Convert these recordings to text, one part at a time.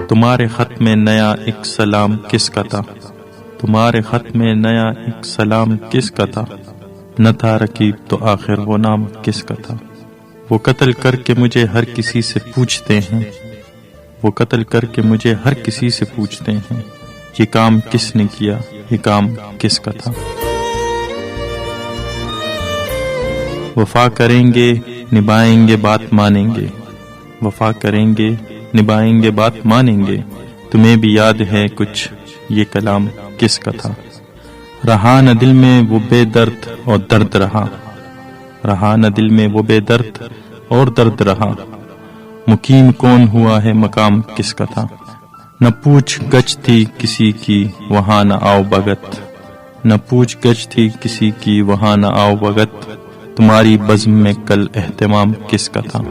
تمہارے خط میں نیا ایک سلام کس کا تھا؟ تمہارے خط میں نیا ایک سلام کس کا تھا؟ نہ تھا رقیب تو آخر وہ نام کس کا تھا؟ وہ قتل کر کے مجھے ہر کسی سے پوچھتے ہیں، وہ قتل کر کے مجھے ہر کسی سے پوچھتے ہیں، یہ کام کس نے کیا، یہ کام کس کا تھا؟ وفا کریں گے نبھائیں گے بات مانیں گے، وفا کریں گے نبھائیں گے بات مانیں گے، تمہیں بھی یاد ہے کچھ یہ کلام کس کا تھا؟ رہا نہ دل میں وہ بے درد اور درد رہا، رہا نہ دل میں وہ بے درد اور درد رہا، مقیم کون ہوا ہے مقام کس کا تھا؟ نہ پوچھ گچھ تھی کسی کی وہاں نہ آؤ بغت، نہ پوچھ گچھ تھی کسی کی وہاں نہ آؤ بغت، تمہاری بزم میں کل اہتمام کس کا تھا؟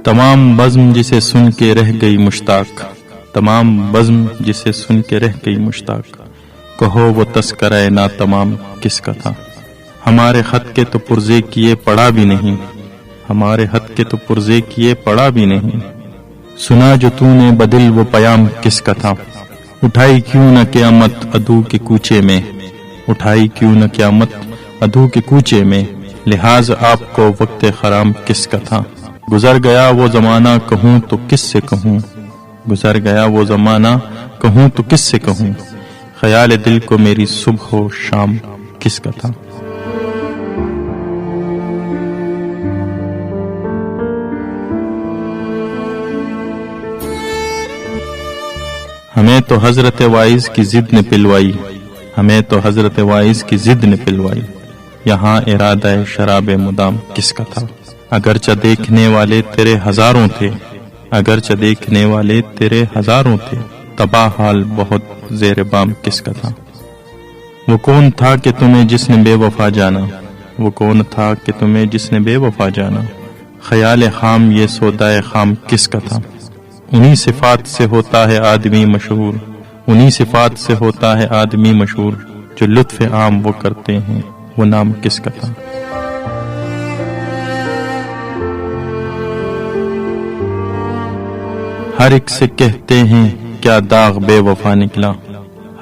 تمام بزم جسے سن کے رہ گئی مشتاق، تمام بزم جسے سن کے رہ گئی مشتاق، کہو وہ تذکرہ نا تمام کس کا تھا؟ ہمارے خط کے تو پرزے کیے پڑا بھی نہیں، ہمارے خط کے تو پرزے کیے پڑا بھی نہیں، سنا جو تو نے بدل وہ پیام کس کا تھا؟ اٹھائی کیوں نہ قیامت عدو کے کوچے میں، اٹھائی کیوں نہ قیامت عدو کے کوچے میں، لحاظ آپ کو وقت خرام کس کا تھا؟ گزر گیا وہ زمانہ کہوں تو کس سے کہوں، گزر گیا وہ زمانہ کہوں تو کس سے کہوں، خیال دل کو میری صبح و شام کس کا تھا؟ ہمیں تو حضرت وائز کی ضد نے پلوائی، ہمیں تو حضرت وائز کی ضد نے پلوائی، یہاں ارادہ شراب مدام کس کا تھا؟ اگرچہ دیکھنے والے تیرے ہزاروں تھے، اگرچہ دیکھنے والے تیرے ہزاروں تھے، تباہ حال بہت زیر بام کس کا تھا؟ وہ کون تھا کہ تمہیں جس نے بے وفا جانا، وہ کون تھا کہ تمہیں جس نے بے وفا جانا، خیال خام یہ سودائے خام کس کا تھا؟ انہی صفات سے ہوتا ہے آدمی مشہور، انہی صفات سے ہوتا ہے آدمی مشہور، جو لطف عام وہ کرتے ہیں وہ نام کس کا تھا؟ ہر ایک سے کہتے ہیں کیا داغ بے وفا نکلا،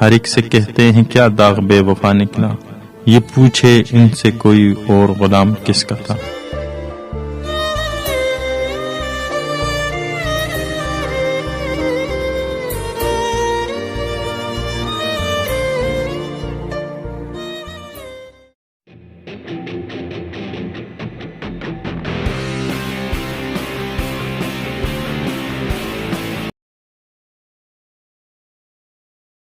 ہر ایک سے کہتے ہیں کیا داغ بے وفا نکلا، یہ پوچھے ان سے کوئی اور غلام کس کا تھا؟